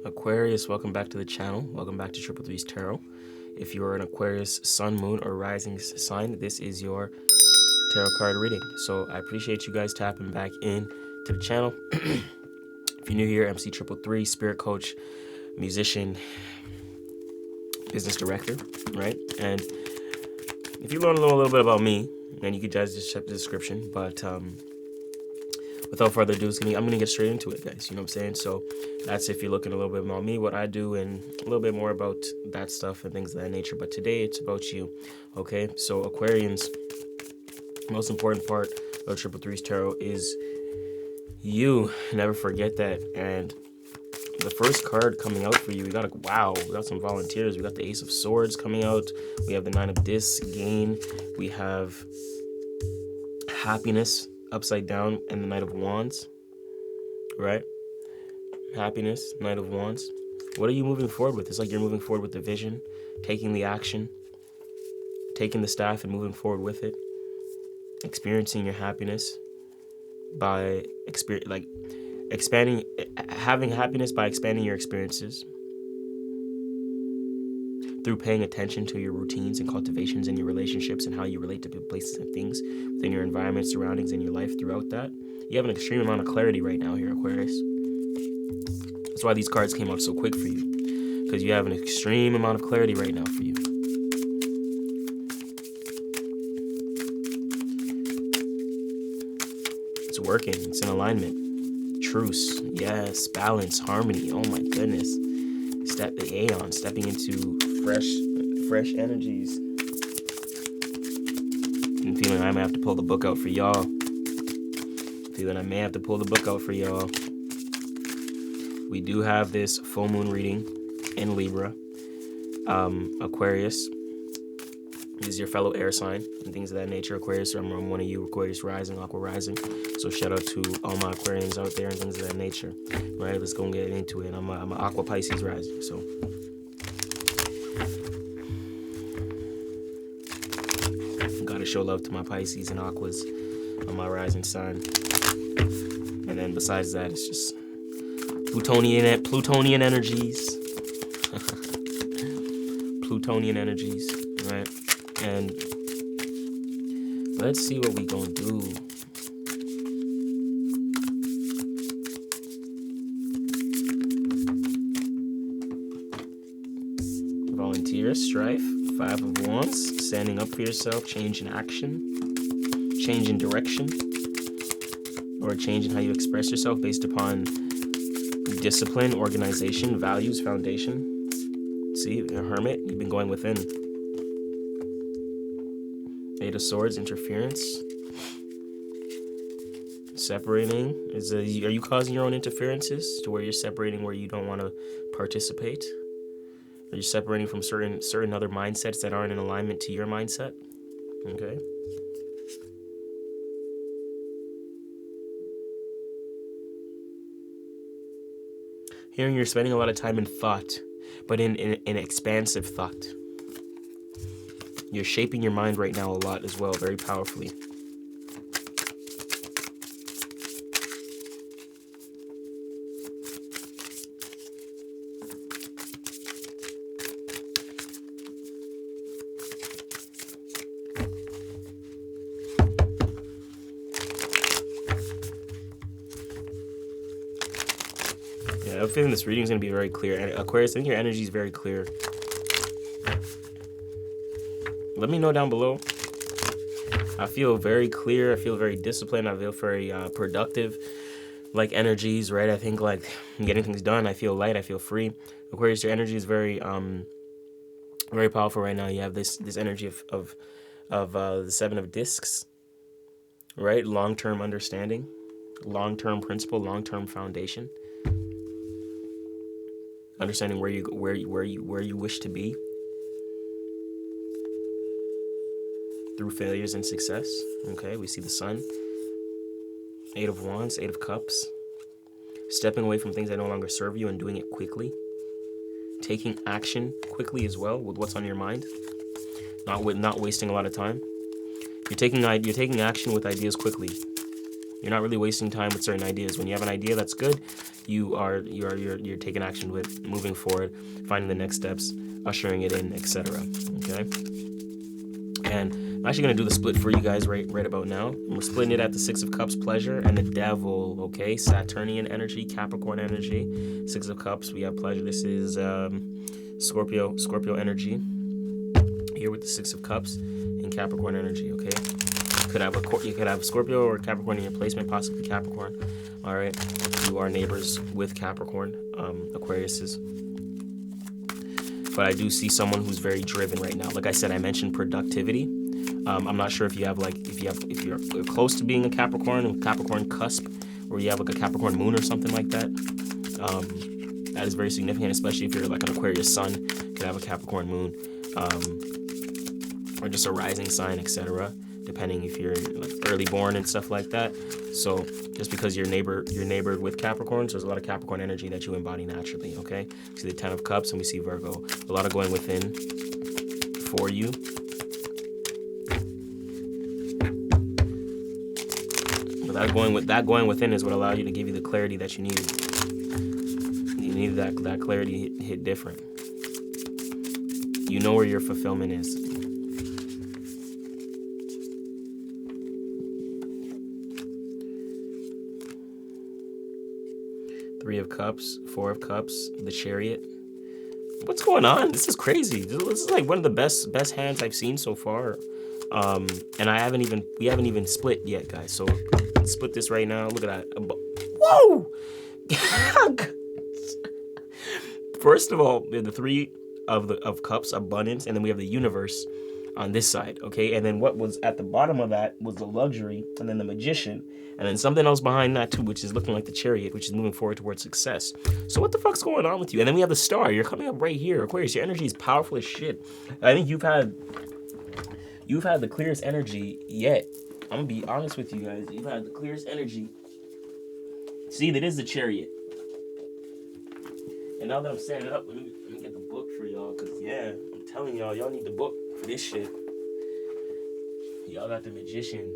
Aquarius, welcome back to the channel. Welcome back to Triple Three's Tarot. If you are an Aquarius sun, moon, or rising sign, this is your tarot card reading. So I appreciate you guys tapping back in to the channel. If you're new here, MC Triple Three, spirit coach, musician, business director, right? And if you want to know a little bit about me, then you could just check the description. But without further ado, I'm gonna get straight into it, guys. You know what I'm saying? So that's if you're looking a little bit about me, what I do, and a little bit more about that stuff and things of that nature. But today it's about you, okay? So Aquarians, most important part of Triple Three's Tarot is you. Never forget that. And the first card coming out for you, we got some volunteers. We got the Ace of Swords coming out. We have the Nine of Discs, Gain. We have Happiness upside down, and the Knight of Wands, right? Happiness, Knight of Wands. What are you moving forward with? It's like you're moving forward with the vision, taking the action, taking the staff and moving forward with it, experiencing your happiness by having happiness by expanding your experiences through paying attention to your routines and cultivations and your relationships and how you relate to people, places, and things within your environment, surroundings, and your life throughout that. You have an extreme amount of clarity right now here, Aquarius. That's why these cards came out so quick for you, because you have an extreme amount of clarity right now for you. It's working. It's in alignment. Truce. Yes. Balance. Harmony. Oh my goodness. Stepping into fresh energies. I'm feeling I might have to pull the book out for y'all. We do have this full moon reading in Libra. Aquarius is your fellow air sign and things of that nature. Aquarius, I'm one of you, Aquarius rising, Aqua rising. So shout out to all my Aquarians out there and things of that nature. Right, let's go and get into it. I'm a Aqua Pisces rising, so gotta show love to my Pisces and Aquas on my rising sign. And then besides that, it's just Plutonian energies. Plutonian energies, right? And let's see what we gonna do. Volunteer, strife, Five of Wands, standing up for yourself, change in action, change in direction, or a change in how you express yourself based upon discipline, organization, values, foundation. See, a Hermit, you've been going within. Eight of Swords, interference. Separating. Are you causing your own interferences to where you're separating where you don't want to participate? Are you separating from certain other mindsets that aren't in alignment to your mindset? Okay. Hearing you're spending a lot of time in thought, but in expansive thought. You're shaping your mind right now a lot as well, very powerfully. Yeah, I'm feeling this reading is going to be very clear. And Aquarius, I think your energy is very clear. Let me know down below. I feel very clear. I feel very disciplined. I feel very productive, like energies, right? I think like I'm getting things done. I feel light. I feel free. Aquarius, your energy is very powerful right now. You have this energy of the Seven of Discs, right? Long-term understanding, long-term principle, long-term foundation. Understanding where you wish to be through failures and success. Okay, we see the Sun. Eight of Wands, Eight of Cups. Stepping away from things that no longer serve you and doing it quickly. Taking action quickly as well with what's on your mind. Not wasting a lot of time. You're taking action with ideas quickly. You're not really wasting time with certain ideas. When you have an idea that's good, you're taking action with, moving forward, finding the next steps, ushering it in, etc. Okay. And I'm actually gonna do the split for you guys right about now. We're splitting it at the Six of Cups, pleasure, and the Devil. Okay, Saturnian energy, Capricorn energy. Six of Cups, we have pleasure. This is Scorpio energy. Here with the Six of Cups and Capricorn energy. Okay, you could have Scorpio or Capricorn in your placement, possibly Capricorn. All right, you are neighbors with Capricorn, Aquariuses. But I do see someone who's very driven right now. Like I said, I mentioned productivity. I'm not sure if you're close to being a Capricorn cusp, or you have like a Capricorn moon or something like that. That is very significant, especially if you're like an Aquarius sun, could have a Capricorn moon, or just a rising sign, etc. Depending if you're like early born and stuff like that. So just because you're neighbored with Capricorn, so there's a lot of Capricorn energy that you embody naturally, okay? We see the Ten of Cups and we see Virgo. A lot of going within for you. But that going within is what allowed you to give you the clarity that you needed. You needed that clarity hit different. You know where your fulfillment is. Three of Cups, Four of Cups, the Chariot. What's going on? This is crazy. This is like one of the best hands I've seen so far. And we haven't even split yet, guys. So let's split this right now. Look at that. Whoa! First of all, we have the Three of Cups, abundance, and then we have the Universe on this side, okay? And then what was at the bottom of that was the Luxury, and then the Magician, and then something else behind that too, which is looking like the Chariot, which is moving forward towards success. So what the fuck's going on with you? And then we have the Star. You're coming up right here. Aquarius, your energy is powerful as shit. I think you've had the clearest energy yet. I'm gonna be honest with you guys. You've had the clearest energy. See, that is the Chariot. And now that I'm standing up, let me get the book for y'all, because yeah, I'm telling y'all need the book for this shit. Y'all got the Magician.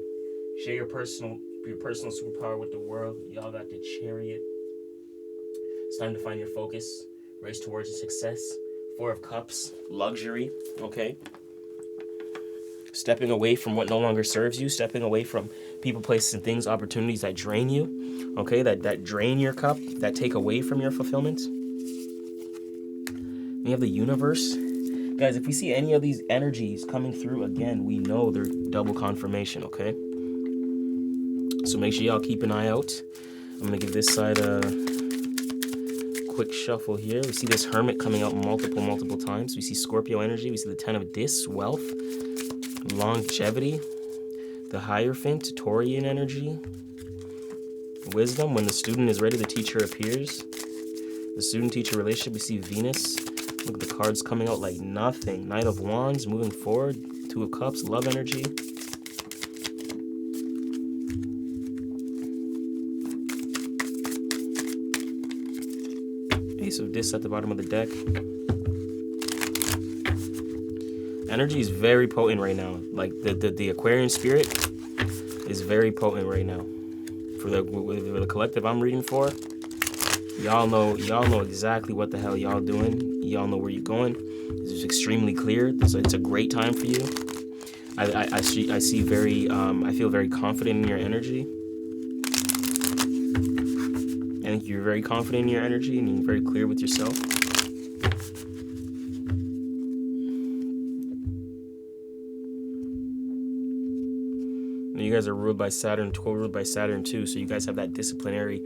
Share your personal superpower with the world. Y'all got the Chariot. It's time to find your focus. Race towards your success. Four of Cups. Luxury. Okay. Stepping away from what no longer serves you. Stepping away from people, places, and things, opportunities that drain you. Okay, that drain your cup. That take away from your fulfillment. We have the Universe. Guys, if we see any of these energies coming through again, we know they're double confirmation, okay? So make sure y'all keep an eye out. I'm going to give this side a quick shuffle here. We see this Hermit coming out multiple times. We see Scorpio energy. We see the Ten of Discs, wealth, longevity, the Hierophant, Taurian energy, wisdom. When the student is ready, the teacher appears. The student-teacher relationship, we see Venus. Look at the cards coming out like nothing. Knight of Wands, moving forward. Two of Cups, love energy. Ace of Discs at the bottom of the deck. Energy is very potent right now. Like the Aquarian spirit is very potent right now. For the collective I'm reading for, y'all know exactly what the hell y'all doing. Y'all know where you're going. It's extremely clear. It's a great time for you. I see very I feel very confident in your energy. I think you're very confident in your energy and you're very clear with yourself. And you guys are ruled by Saturn, ruled by Saturn too. So you guys have that disciplinary,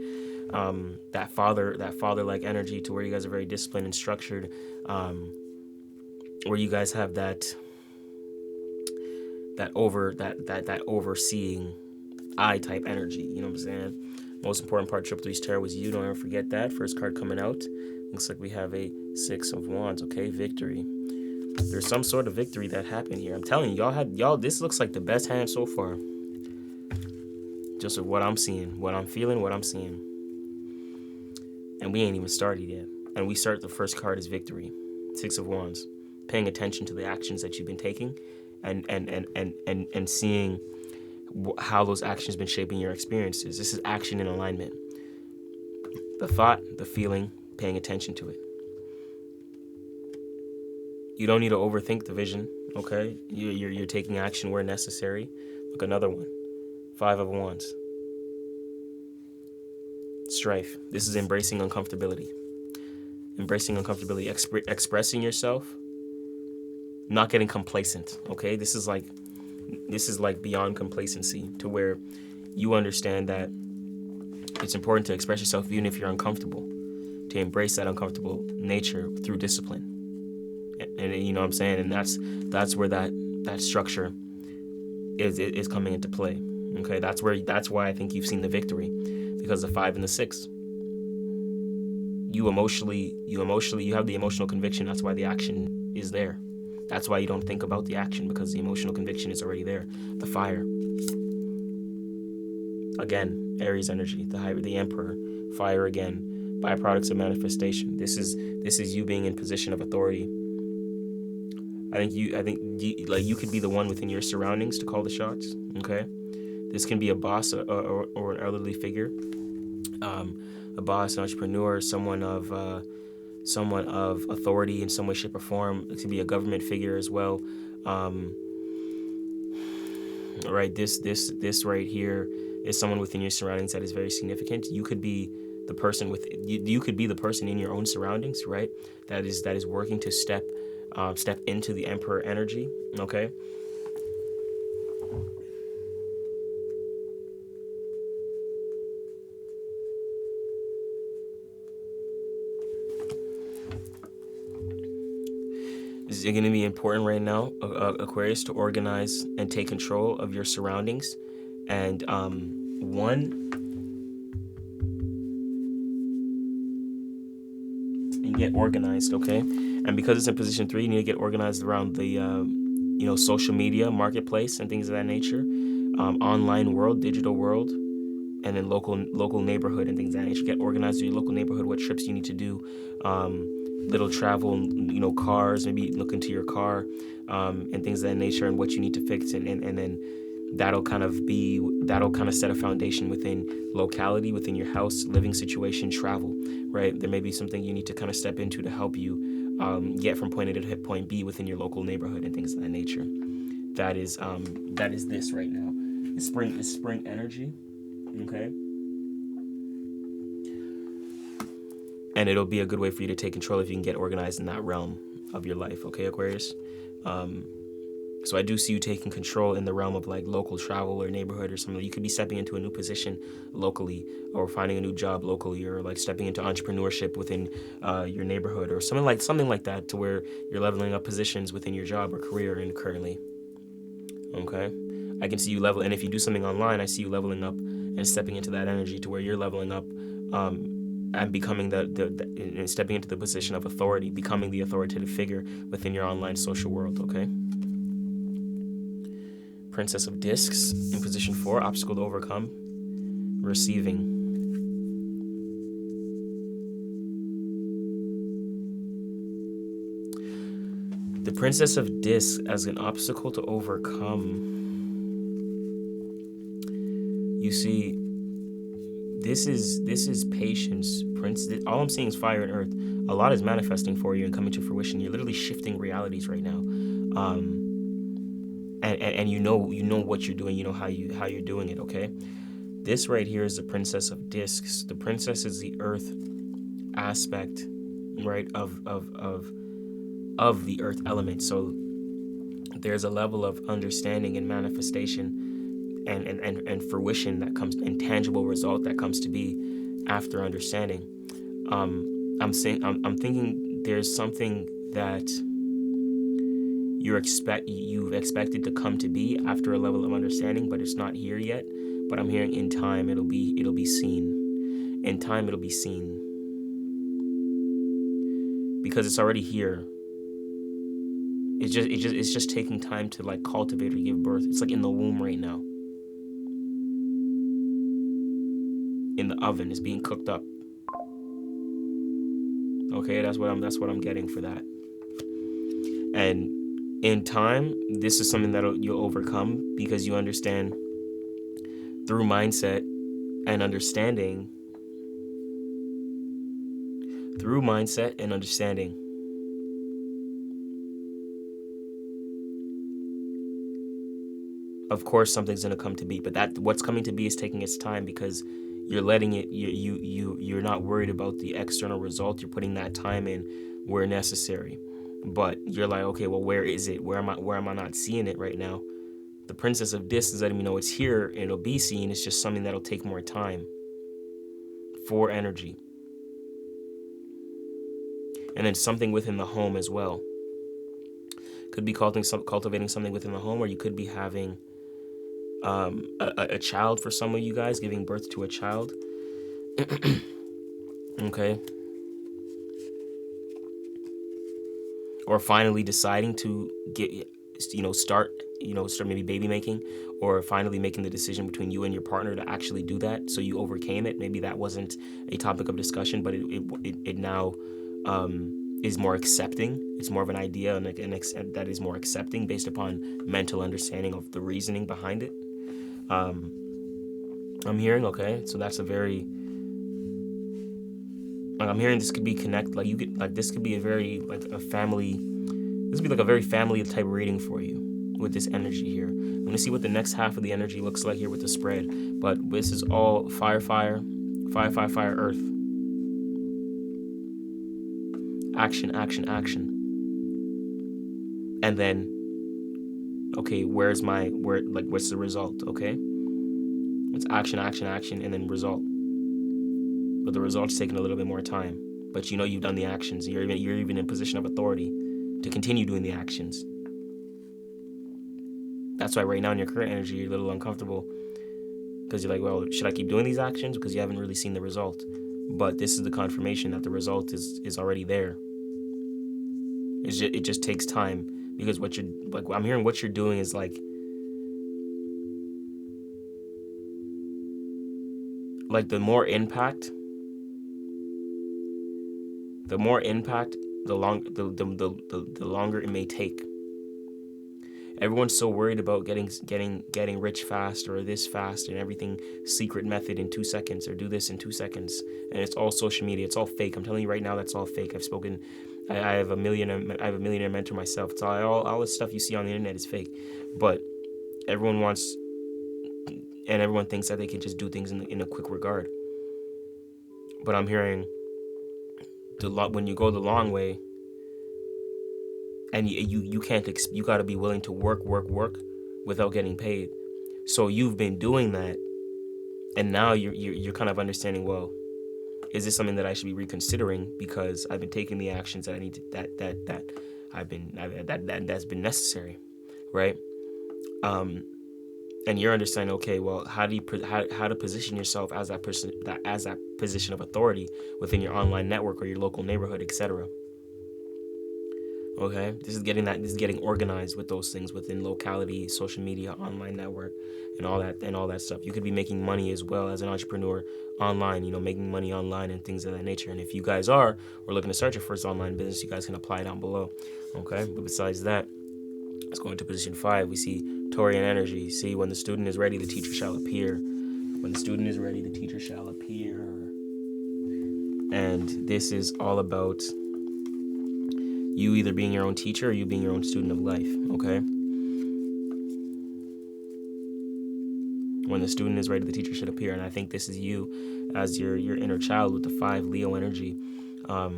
that father-like energy to where you guys are very disciplined and structured, where you guys have that overseeing eye type energy. You know what I'm saying? Most important part of Triple Three's Tarot was you. Don't ever forget that. First card coming out. Looks like we have a Six of Wands. Okay, victory. There's some sort of victory that happened here. I'm telling you, y'all. This looks like the best hand so far. Just what I'm seeing, what I'm feeling, what I'm seeing. And we ain't even started yet. And we start the first card is victory. Six of Wands. Paying attention to the actions that you've been taking, and seeing how those actions been shaping your experiences. This is action in alignment. The thought, the feeling, paying attention to it. You don't need to overthink the vision, okay? You're taking action where necessary. Look, another one. 5 of Wands. Strife. This is embracing uncomfortability. Embracing uncomfortability. Expressing yourself. Not getting complacent, okay? This is like beyond complacency, to where you understand that it's important to express yourself even if you're uncomfortable, to embrace that uncomfortable nature through discipline. And you know what I'm saying? And that's where that structure is coming into play. Okay, that's why I think you've seen the victory, because the 5 and the 6. You have the emotional conviction. That's why the action is there. That's why you don't think about the action, because the emotional conviction is already there. The fire. Again, Aries energy, the Emperor, fire again, byproducts of manifestation. This is you being in position of authority. I think you could be the one within your surroundings to call the shots. Okay, this can be a boss or an elderly figure, a boss, an entrepreneur, someone of authority in some way, shape, or form. It could be a government figure as well. Right, this right here is someone within your surroundings that is very significant. You could be the person you could be the person in your own surroundings, right? That is working to step into the Emperor energy. Okay. This is going to be important right now, Aquarius, to organize and take control of your surroundings. And and get organized, okay? And because it's in position 3, you need to get organized around the social media, marketplace, and things of that nature, online world, digital world, and then local neighborhood and things of that nature. Get organized in your local neighborhood, what trips you need to do, little travel, cars, maybe look into your car, and things of that nature, and what you need to fix, and then that'll kind of set a foundation within locality, within your house, living situation, travel, right? There may be something you need to kind of step into to help you get from point A to point B within your local neighborhood and things of that nature. That is this right now. It's spring energy, okay? And it'll be a good way for you to take control if you can get organized in that realm of your life, okay, Aquarius? So I do see you taking control in the realm of like local travel or neighborhood or something. You could be stepping into a new position locally, or finding a new job locally, or like stepping into entrepreneurship within your neighborhood, or something like that, to where you're leveling up positions within your job or career and currently. Okay, I can see you level, and if you do something online, I see you leveling up and stepping into that energy to where you're leveling up. And becoming and stepping into the position of authority, becoming the authoritative figure within your online social world, okay? Princess of Discs in position 4, obstacle to overcome, receiving. The Princess of Discs as an obstacle to overcome. You see, This is patience, Prince. All I'm seeing is fire and earth. A lot is manifesting for you and coming to fruition. You're literally shifting realities right now, and you know what you're doing. You know how you're doing it. Okay, this right here is the Princess of Discs. The princess is the earth aspect, right, of the earth element. So there's a level of understanding and manifestation and fruition that comes, and tangible result that comes to be after understanding. I'm thinking there's something that you've expected to come to be after a level of understanding, but it's not here yet. But I'm hearing in time it'll be seen. In time it'll be seen, because it's already here. It's just taking time to like cultivate or give birth. It's like in the womb right now. In the oven, is being cooked up. Okay, that's what I'm getting for that. And in time, this is something that you'll overcome, because you understand through mindset and understanding, of course something's going to come to be. But that what's coming to be is taking its time, because you're letting it, you're not worried about the external result. You're putting that time in where necessary. But you're like, okay, well, where is it? Where am I not seeing it right now? The Princess of Discs is letting me know it's here and it'll be seen. It's just something that'll take more time for energy. And then something within the home as well. Could be cultivating something within the home, or you could be having a child for some of you guys, giving birth to a child. Okay. Or finally deciding to start maybe baby making, or finally making the decision between you and your partner to actually do that. So you overcame it. Maybe that wasn't a topic of discussion, but it now is more accepting. It's more of an idea that is more accepting based upon mental understanding of the reasoning behind it. I'm hearing, okay, so that's a very, I'm hearing this could be this could be a very, a family, this would be a very family type reading for you with this energy here. I'm going to see what the next half of the energy looks like here with the spread, but this is all fire, earth. Action. And then, okay, what's the result, okay? It's action, and then result. But the result's taking a little bit more time. But you've done the actions. You're even in position of authority to continue doing the actions. That's why right now in your current energy, you're a little uncomfortable, because you're like, well, should I keep doing these actions? Because you haven't really seen the result. But this is the confirmation that the result is already there. It just takes time, because I'm hearing what you're doing is like the more impact, the longer it may take. Everyone's so worried about getting rich fast, or this fast, and everything secret method in 2 seconds, or do this in 2 seconds, and it's all social media. It's all fake. I'm telling you right now, that's all fake. I have a millionaire mentor myself. It's all this stuff you see on the internet is fake, but everyone thinks that they can just do things in a quick regard. But I'm hearing when you go the long way, and you can't, you got to be willing to work without getting paid. So you've been doing that, and now you're kind of understanding, well, is this something that I should be reconsidering, because I've been taking the actions that I need to, that's been necessary, right? And you're understanding, okay, well, how to position yourself as that person, as that position of authority within your online network or your local neighborhood, etc. Okay, this is getting organized with those things within locality, social media, online network, and all that stuff. You could be making money as well as an entrepreneur online, making money online and things of that nature. And if you guys are looking to start your first online business, you guys can apply down below. Okay, but besides that, let's go into position 5. We see Taurian energy. See, when the student is ready, the teacher shall appear. When the student is ready, the teacher shall appear. And this is all about you either being your own teacher or you being your own student of life, okay? When the student is ready, the teacher should appear. And I think this is you as your inner child with the 5 Leo energy. I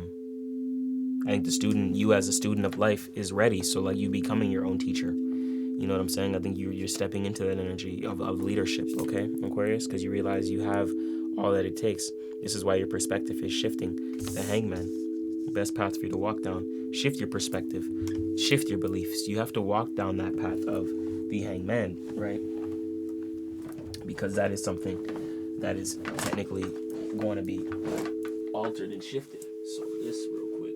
think you as a student of life is ready. So you becoming your own teacher. You know what I'm saying? I think you're stepping into that energy of leadership, okay, Aquarius? Because you realize you have all that it takes. This is why your perspective is shifting. The Hangman. Best path for you to walk down. Shift your perspective, shift your beliefs. You have to walk down that path of the Hangman, right? Because that is something that is technically going to be altered and shifted. So this real quick.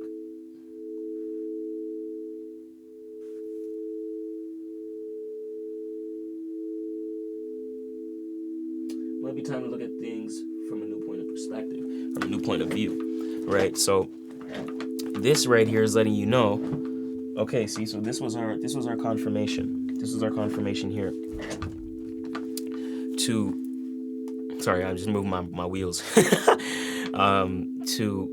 Might be time to look at things from a new point of perspective, from a new point of view, right? So this right here is letting you know, okay, see, so this was our confirmation. This was our confirmation here. To Sorry, I'm just moving my wheels. To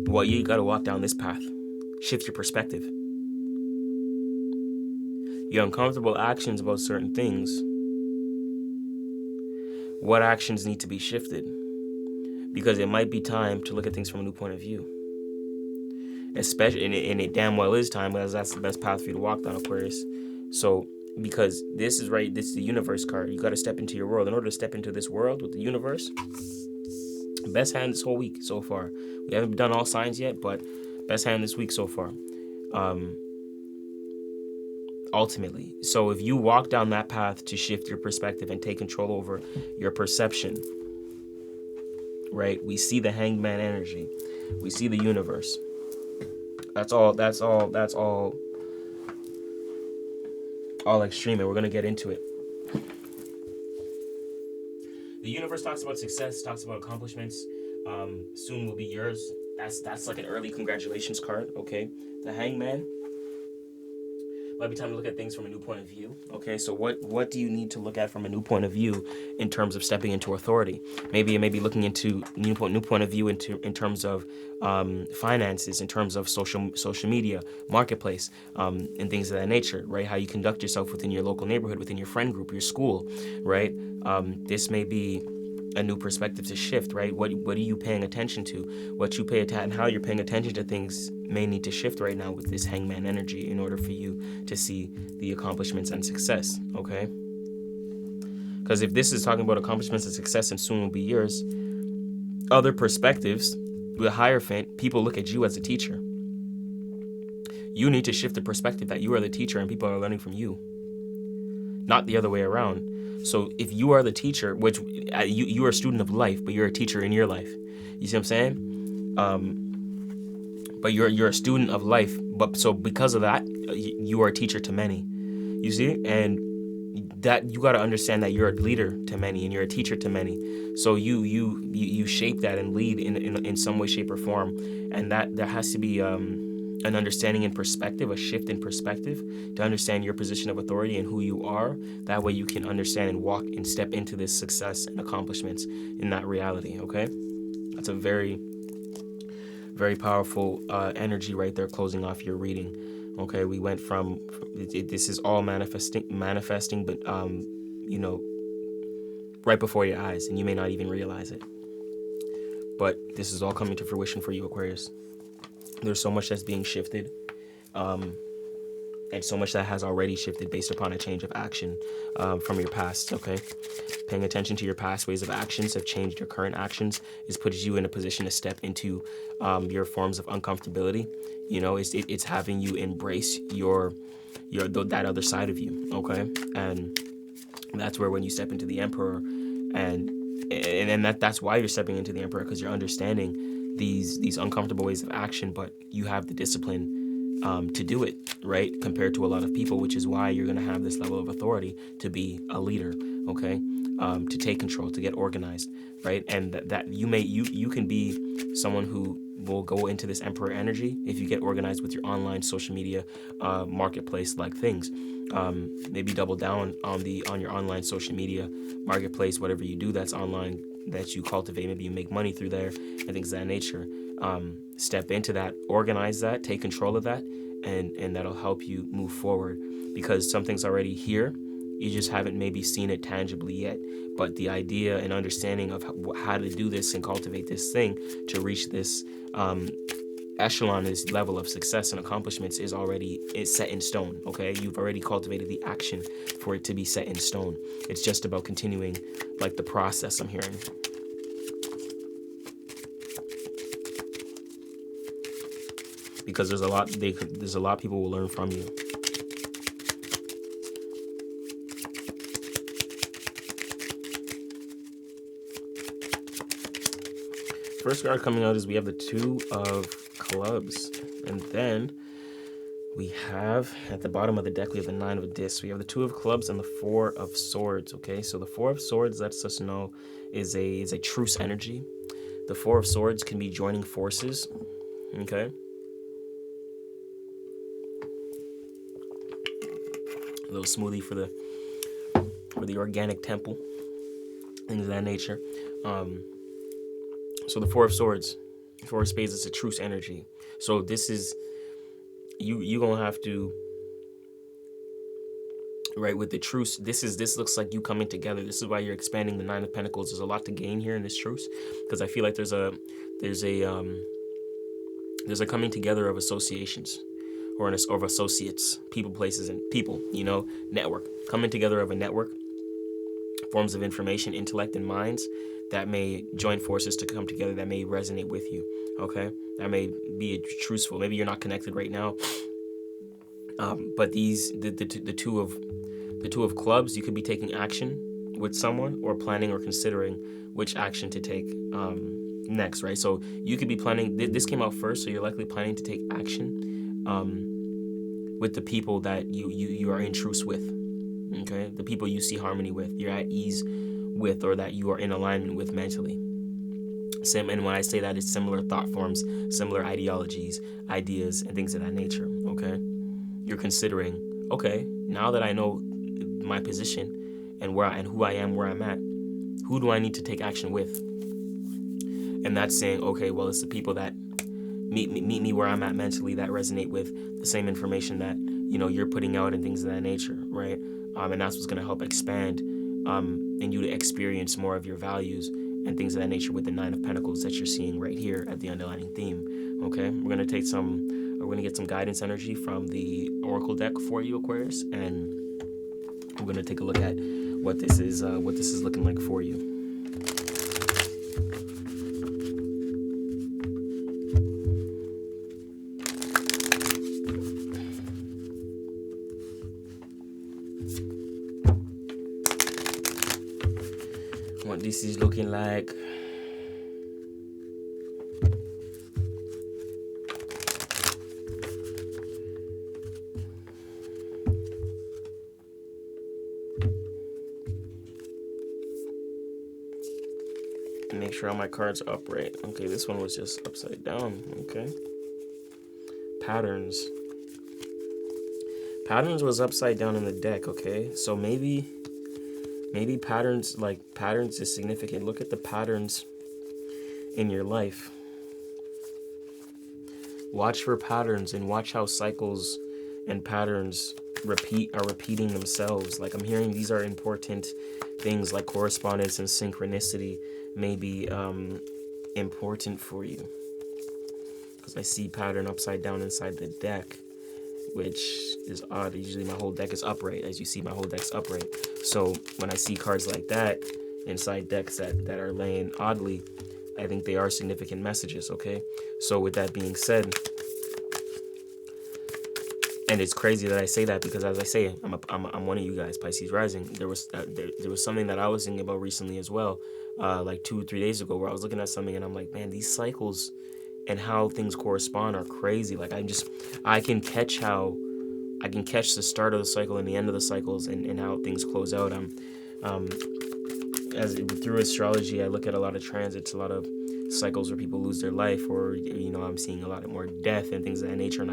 well, you got to walk down this path. Shift your perspective. Your uncomfortable actions about certain things. What actions need to be shifted? Because it might be time to look at things from a new point of view. Especially, and it damn well is time, because that's the best path for you to walk down, Aquarius. So, because this is the universe card. You got to step into your world. In order to step into this world with the universe, best hand this whole week so far. We haven't done all signs yet, but best hand this week so far. Ultimately. So if you walk down that path to shift your perspective and take control over your perception, right? We see the hangman energy. We see the universe. That's all extreme, and we're going to get into it. The universe talks about success, talks about accomplishments. Soon will be yours. That's like an early congratulations card, okay? The hangman. Might be time to look at things from a new point of view. Okay, so what do you need to look at from a new point of view in terms of stepping into authority? Maybe looking into new point of view in terms of finances, in terms of social media, marketplace, and things of that nature, right? How you conduct yourself within your local neighborhood, within your friend group, your school, right? This may be a new perspective to shift, right? What are you paying attention to? What you pay attention, how you're paying attention to things may need to shift right now with this hangman energy in order for you to see the accomplishments and success, okay? Because if this is talking about accomplishments and success and soon will be yours, other perspectives, the Hierophant, people look at you as a teacher. You need to shift the perspective that you are the teacher and people are learning from you, not the other way around. So if you are the teacher, which you are a student of life, but you're a teacher in your life. You see what I'm saying? But you're a student of life. But so because of that, you are a teacher to many. You see, and that you got to understand that you're a leader to many and you're a teacher to many. So you shape that and lead in some way, shape, or form, and that there has to be an understanding in perspective, a shift in perspective to understand your position of authority and who you are. That way you can understand and walk and step into this success and accomplishments in that reality, okay? That's a very, very powerful energy right there closing off your reading, okay? We went from, this is all manifesting, but, right before your eyes, and you may not even realize it. But this is all coming to fruition for you, Aquarius. There's so much that's being shifted, and so much that has already shifted based upon a change of action from your past, okay? Paying attention to your past ways of actions have changed your current actions. It's put you in a position to step into your forms of uncomfortability. You know, it's having you embrace that other side of you, okay? And that's where when you step into the Emperor, and that's why you're stepping into the Emperor, because you're understanding these uncomfortable ways of action, but you have the discipline to do it, right? Compared to a lot of people, which is why you're going to have this level of authority to be a leader, okay? To take control, to get organized, right? And that you can be someone who will go into this Emperor energy if you get organized with your online social media marketplace like things. Maybe double down on your online social media marketplace, whatever you do that's online that you cultivate. Maybe you make money through there and things of that nature. Step into that, organize that, take control of that, and that'll help you move forward, because something's already here. You just haven't maybe seen it tangibly yet, but the idea and understanding of how to do this and cultivate this thing to reach this echelon, this level of success and accomplishments is set in stone, okay? You've already cultivated the action for it to be set in stone. It's just about continuing like the process, I'm hearing. Because there's a lot people will learn from you. First card coming out is we have the Two of Clubs, and then we have at the bottom of the deck we have the Nine of Discs. We have the Two of Clubs and the Four of Swords. Okay, so the Four of Swords lets us know is a truce energy. The Four of Swords can be joining forces. Okay. A little smoothie for the organic temple. things of that nature. So the Four of Swords, Four of Spades is a truce energy. So this is you gonna have to, right, with the truce. This looks like you coming together. This is why you're expanding the Nine of Pentacles. There's a lot to gain here in this truce, because I feel like there's a coming together of associations, or of associates, people, places, and people. Network, coming together of a network, forms of information, intellect, and minds that may join forces to come together, that may resonate with you. Okay, that may be truthful. Maybe you're not connected right now, but the two of clubs, you could be taking action with someone, or planning or considering which action to take next, right? So you could be planning. This came out first, so you're likely planning to take action with the people that you are in truce with. Okay, the people you see harmony with, you're at ease with, or that you are in alignment with mentally. And when I say that, it's similar thought forms, similar ideologies, ideas, and things of that nature. Okay, you're considering, okay, now that I know my position and who I am, where I'm at, who do I need to take action with? And that's saying, okay, well, it's the people that meet me where I'm at mentally, that resonate with the same information that you're putting out, and things of that nature, right? And that's what's going to help expand and you to experience more of your values and things of that nature with the Nine of Pentacles that you're seeing right here at the underlining theme. Okay, we're going to get some guidance energy from the Oracle deck for you, Aquarius, and we're going to take a look at what this is looking like for you. What this is looking like. Make sure all my cards are upright. Okay, this one was just upside down. Okay. Patterns was upside down in the deck. Okay, so maybe patterns is significant. Look at the patterns in your life. Watch for patterns, and watch how cycles and patterns are repeating themselves. Like, I'm hearing these are important things, like correspondence and synchronicity may be important for you, because I see pattern upside down inside the deck, which is odd. Usually my whole deck is upright. As you see, my whole deck's upright. So when I see cards like that inside decks that are laying oddly, I think they are significant messages. Okay, so with that being said, and it's crazy that I say that, because as I say, I'm one of you guys, Pisces rising. There was something that I was thinking about recently as well, like 2 or 3 days ago, where I was looking at something and I'm like, man, these cycles and how things correspond are crazy. Like, I can catch the start of the cycle and the end of the cycles, and how things close out. Through astrology, I look at a lot of transits, a lot of cycles where people lose their life, or I'm seeing a lot more death and things of that nature. And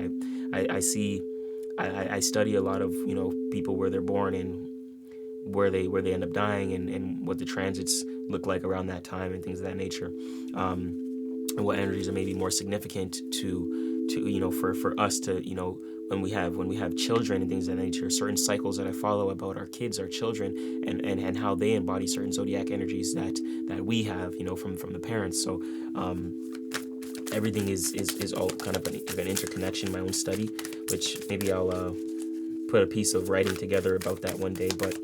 I study a lot of people, where they're born and where they end up dying, and what the transits look like around that time, and things of that nature. And what energies are maybe more significant to for us to when we have children and things of that nature. Certain cycles that I follow about our kids, our children, and how they embody certain zodiac energies that we have from the parents. So everything is all kind of an interconnection. My own study, which maybe I'll put a piece of writing together about that one day. But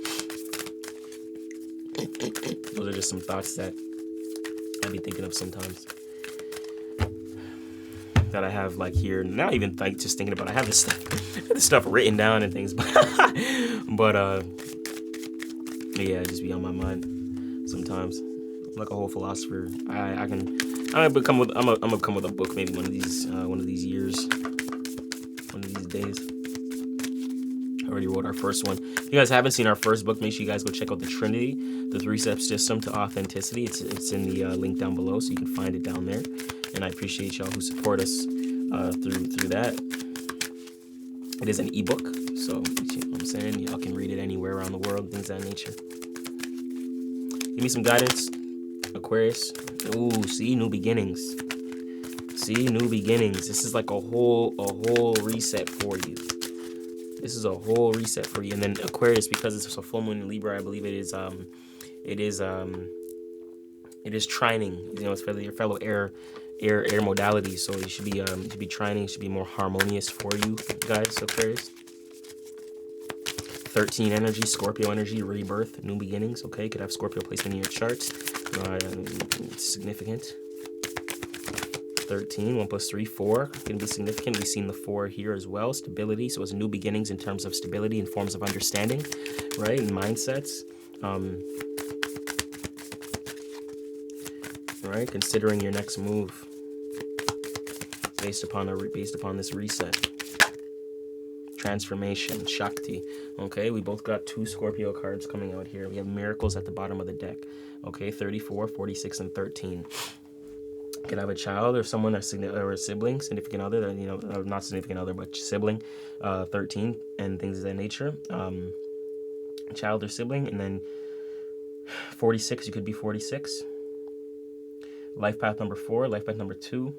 those are just some thoughts that I be thinking of sometimes, that I have like here, not even like just thinking about. I have this stuff written down and things, but yeah, it just be on my mind sometimes. I'm like a whole philosopher. I'm gonna come with a book maybe one of these years, one of these days. I already wrote our first one. If you guys haven't seen our first book, make sure you guys go check out the Trinity, the 3-step system to authenticity. It's in the link down below, so you can find it down there. And I appreciate y'all who support us through that. It is an ebook, so you know what I'm saying, y'all can read it anywhere around the world, things of that nature. Give me some guidance, Aquarius. Ooh, see, new beginnings. See, new beginnings. This is like a whole reset for you. This is a whole reset for you. And then Aquarius, because it's a full moon in Libra, I believe it is trining. You know, it's for your fellow air modality. So it should be trining. It should be more harmonious for you guys, Aquarius. 13 energy, Scorpio energy, rebirth, new beginnings. Okay, could have Scorpio placement in your charts. Significant. 13, 1 plus 3, 4. Can be significant. We've seen the 4 here as well. Stability. So it's new beginnings in terms of stability and forms of understanding, right? And mindsets. Right? Considering your next move based upon this reset. Transformation, Shakti. Okay, we both got 2 Scorpio cards coming out here. We have miracles at the bottom of the deck. Okay, 34, 46, and 13. You can have a child or someone or a sibling, significant other, you know, not significant other, but sibling, 13, and things of that nature. Child or sibling, and then 46, you could be 46. Life path number 4, life path number 2.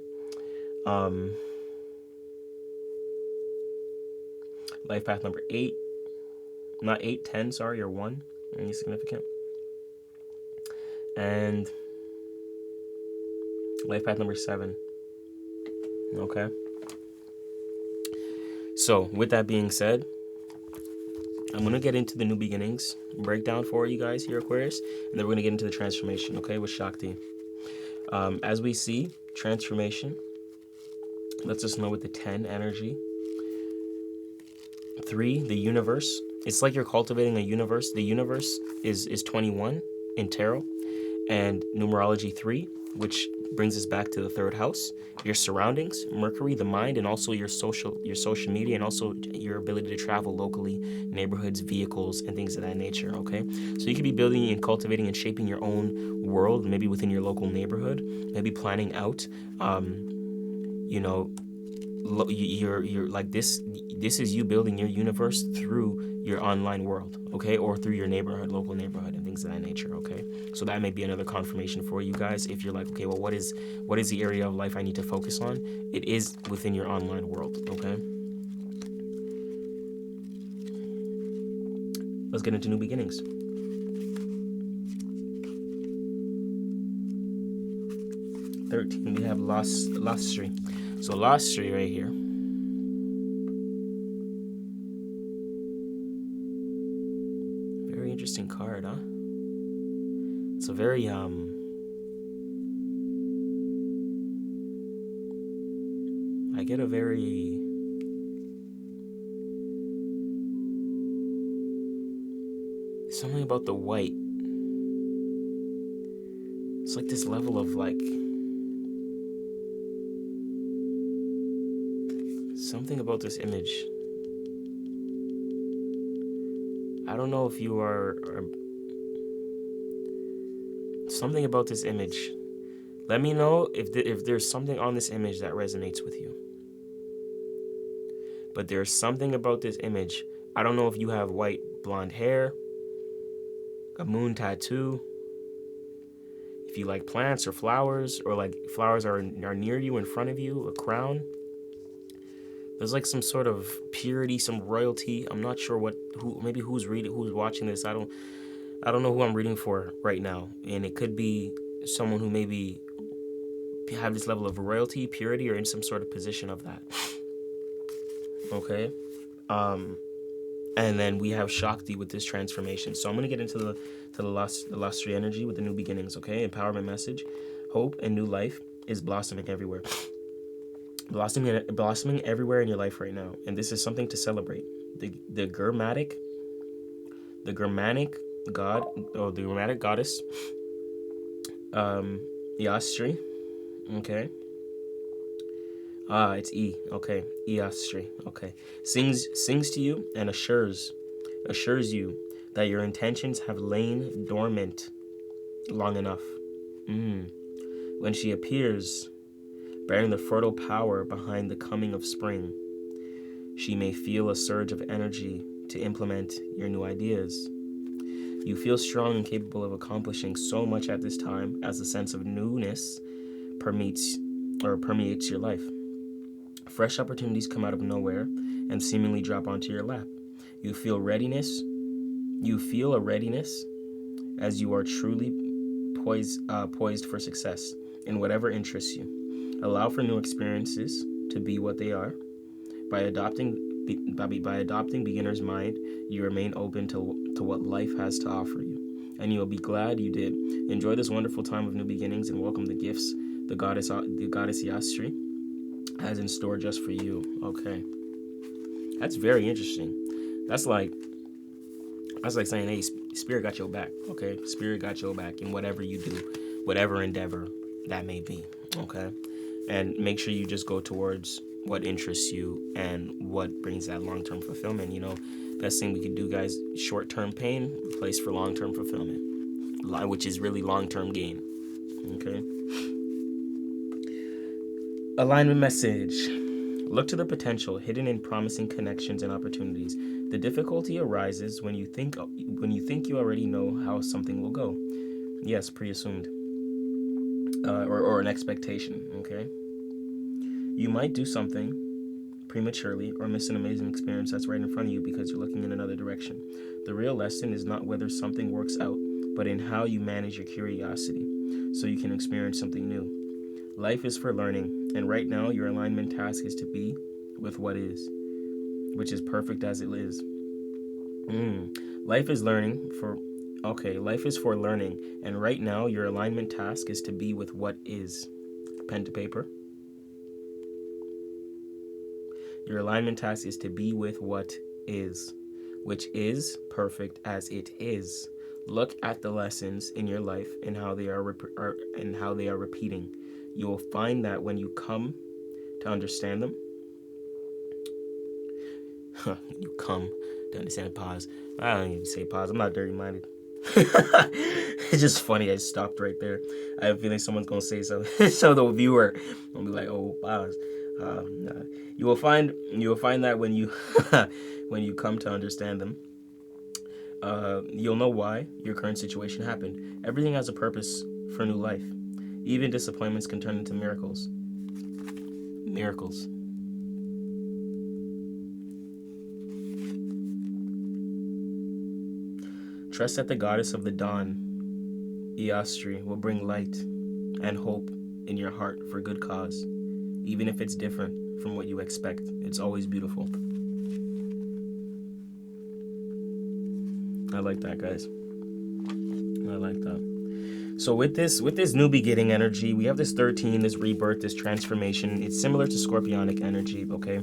Life path number 8, not 8, 10, sorry, or 1, any significant. And life path number 7. Okay. So with that being said, I'm going to get into the new beginnings breakdown for you guys here, Aquarius, and then we're going to get into the transformation, okay, with Shakti. As we see, transformation lets us know with the 10 energy. 3, the universe. It's like you're cultivating a universe. The universe is 21 in tarot, and numerology 3, which brings us back to the 3rd house. Your surroundings, Mercury, the mind, and also your social media, and also your ability to travel locally, neighborhoods, vehicles, and things of that nature. Okay, so you could be building and cultivating and shaping your own world, maybe within your local neighborhood, maybe planning out, you know, you're like this is you building your universe through your online world, okay, or through your neighborhood, local neighborhood, and things of that nature. Okay, so that may be another confirmation for you guys if you're like, okay, well, what is the area of life I need to focus on? It is within your online world. Okay, let's get into new beginnings. We have Lostry. So Lostry right here. Very interesting card, huh? It's a very I get a very something about the white. It's like this level of like something about this image. I don't know if you are something about this image. Let me know if there's something on this image that resonates with you. But there's something about this image. I don't know if you have white blonde hair, a moon tattoo, if you like plants or flowers, or like flowers are near you, in front of you, a crown. There's like some sort of purity, some royalty. I'm not sure who's watching this. I don't know who I'm reading for right now. And it could be someone who maybe have this level of royalty, purity, or in some sort of position of that. Okay. And then we have Shakti with this transformation. So I'm going to get into the Lostry energy with the new beginnings, okay? Empowerment message. Hope and new life is blossoming everywhere. Blossoming everywhere in your life right now. And this is something to celebrate. The Germanic god, or the Germanic goddess, Yastri, okay? It's E, okay, Yastri, okay. Sings to you and assures you that your intentions have lain dormant long enough. When she appears, bearing the fertile power behind the coming of spring, she may feel a surge of energy to implement your new ideas. You feel strong and capable of accomplishing so much at this time as a sense of newness permeates your life. Fresh opportunities come out of nowhere and seemingly drop onto your lap. You feel readiness. You feel a readiness as you are truly poised for success in whatever interests you. Allow for new experiences to be what they are. By adopting beginner's mind, you remain open to what life has to offer you, and you'll be glad you did. Enjoy this wonderful time of new beginnings and welcome the gifts the goddess Yastri has in store just for you. Okay, that's very interesting. That's like saying, hey, spirit got your back. Okay, spirit got your back in whatever you do, whatever endeavor that may be. Okay, and make sure you just go towards what interests you and what brings that long-term fulfillment. Best thing we could do, guys, short-term pain replaced for long-term fulfillment, which is really long-term gain. Okay. Alignment message. Look to the potential hidden in promising connections and opportunities. The difficulty arises when you think you already know how something will go. Yes, pre-assumed. Or an expectation, okay? You might do something prematurely or miss an amazing experience that's right in front of you because you're looking in another direction. The real lesson is not whether something works out, but in how you manage your curiosity so you can experience something new. Life is for learning, and right now your alignment task is to be with what is, which is perfect as it is. Life is for learning, and right now your alignment task is to be with what is. Pen to paper. Your alignment task is to be with what is, which is perfect as it is. Look at the lessons in your life and how they are repeating. You will find that when you come to understand them, pause. I don't even say pause. I'm not dirty-minded. It's just funny. I stopped right there. I have a feeling someone's gonna say something. So the viewer will be like, "Oh, pause." You will find that when you when you come to understand them, you'll know why your current situation happened. Everything has a purpose for new life. Even disappointments can turn into miracles. Miracles. Trust that the goddess of the dawn, Yastri, will bring light and hope in your heart for good cause. Even if it's different from what you expect, it's always beautiful. I like that, guys. I like that. So with this new beginning energy, we have this 13, this rebirth, this transformation. It's similar to Scorpionic energy, okay?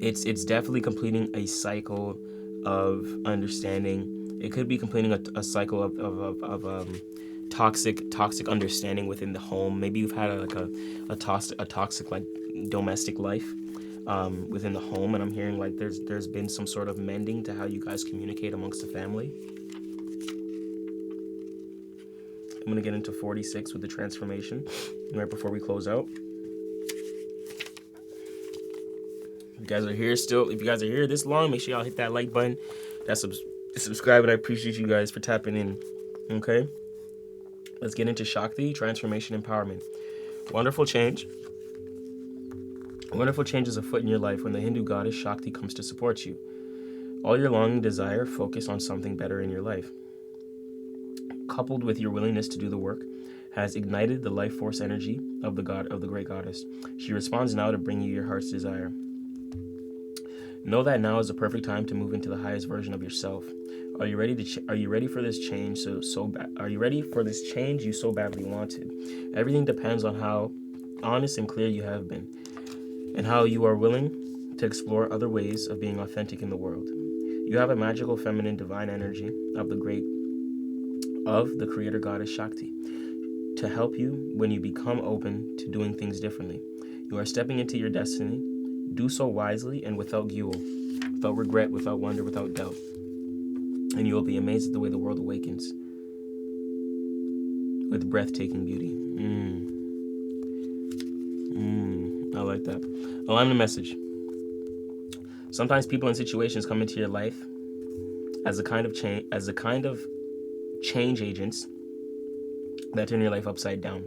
It's definitely completing a cycle of understanding. It could be completing a cycle of toxic understanding within the home. Maybe you've had a toxic like domestic life within the home, and I'm hearing like there's been some sort of mending to how you guys communicate amongst the family. I'm going to get into 46 with the transformation right before we close out. If you guys are here this long, make sure y'all hit that like button, subscribe, and I appreciate you guys for tapping in. Okay? Let's get into Shakti, transformation, empowerment. Wonderful change. Wonderful change is afoot in your life when the Hindu goddess Shakti comes to support you. All your longing desire, focus on something better in your life. Coupled with your willingness to do the work, has ignited the life force energy of the great goddess. She responds now to bring you your heart's desire. Know that now is the perfect time to move into the highest version of yourself. Are you ready for this change? Are you ready for this change you so badly wanted? Everything depends on how honest and clear you have been, and how you are willing to explore other ways of being authentic in the world. You have a magical feminine divine energy of the creator goddess Shakti to help you when you become open to doing things differently. You are stepping into your destiny. Do so wisely and without guile, without regret, without wonder, without doubt. And you will be amazed at the way the world awakens with breathtaking beauty. I like that. Alignment message. Sometimes people and situations come into your life as a kind of change agents that turn your life upside down.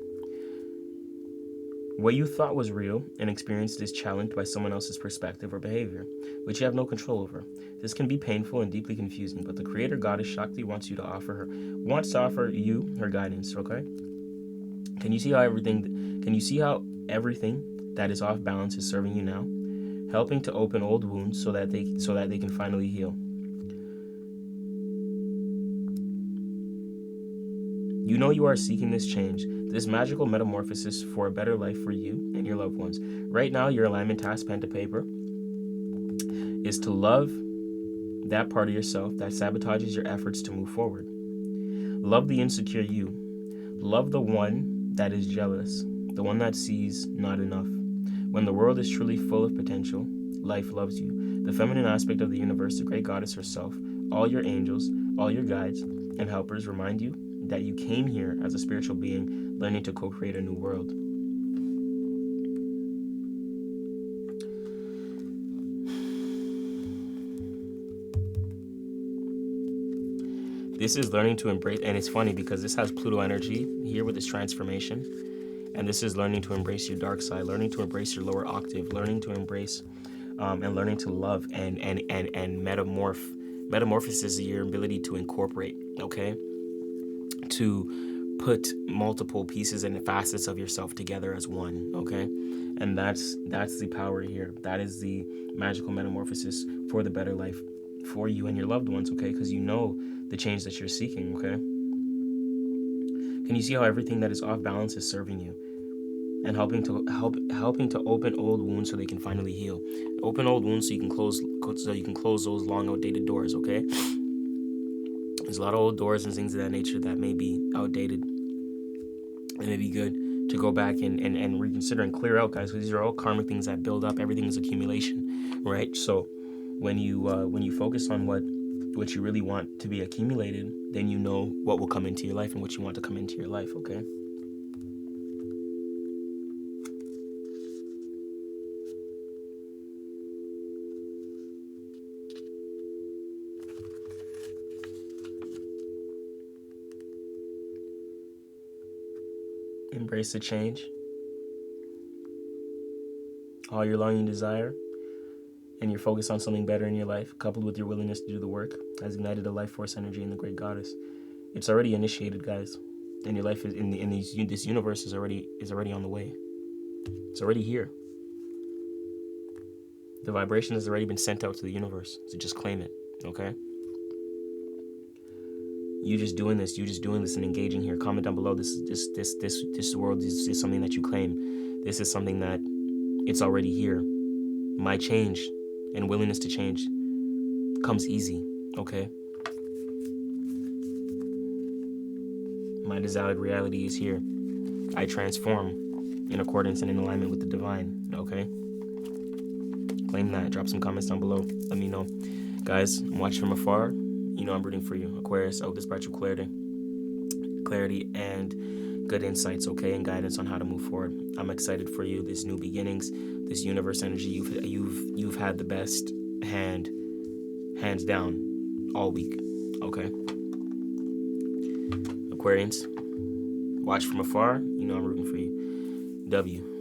What you thought was real and experienced is challenged by someone else's perspective or behavior, which you have no control over. This can be painful and deeply confusing, but the Creator Goddess Shakti wants to offer you her guidance. Okay? Can you see how everything that is off balance is serving you now, helping to open old wounds so that they can finally heal? You know you are seeking this change, this magical metamorphosis for a better life for you and your loved ones. Right now, your alignment task, pen to paper, is to love that part of yourself that sabotages your efforts to move forward. Love the insecure you. Love the one that is jealous, the one that sees not enough. When the world is truly full of potential, life loves you. The feminine aspect of the universe, the great goddess herself, all your angels, all your guides and helpers remind you that you came here as a spiritual being, learning to co-create a new world. This is learning to embrace, and it's funny because this has Pluto energy here with this transformation, and this is learning to embrace your dark side, learning to embrace your lower octave, learning to embrace and learning to love and metamorphosis is your ability to incorporate, okay? To put multiple pieces and facets of yourself together as one, okay? And that's the power here. That is the magical metamorphosis for the better life for you and your loved ones, okay? Because you know the change that you're seeking, okay? Can you see how everything that is off balance is serving you and helping to open old wounds so they can finally heal? Open old wounds so you can close those long outdated doors, okay? There's a lot of old doors and things of that nature that may be outdated. It may be good to go back and reconsider and clear out, guys, because these are all karmic things that build up. Everything is accumulation, right? So when you focus on what you really want to be accumulated, then you know what will come into your life and what you want to come into your life, okay? Embrace the change. All your longing desire and your focus on something better in your life, coupled with your willingness to do the work, has ignited a life force energy in the great goddess. It's already initiated, guys, and your life is this universe is already on the way. It's already here. The vibration has already been sent out to the universe, so just claim it, okay? You just doing this and engaging here. Comment down below. This world is something that you claim. This is something that it's already here. My change and willingness to change comes easy, okay? My desired reality is here. I transform in accordance and in alignment with the divine, okay? Claim that. Drop some comments down below. Let me know. Guys, I'm watching from afar. You know I'm rooting for you. Aquarius, I hope this brought you clarity and good insights, okay, and guidance on how to move forward. I'm excited for you. This new beginnings, this universe energy. You've had the best hands down all week, okay? Aquarians, watch from afar. You know I'm rooting for you. W.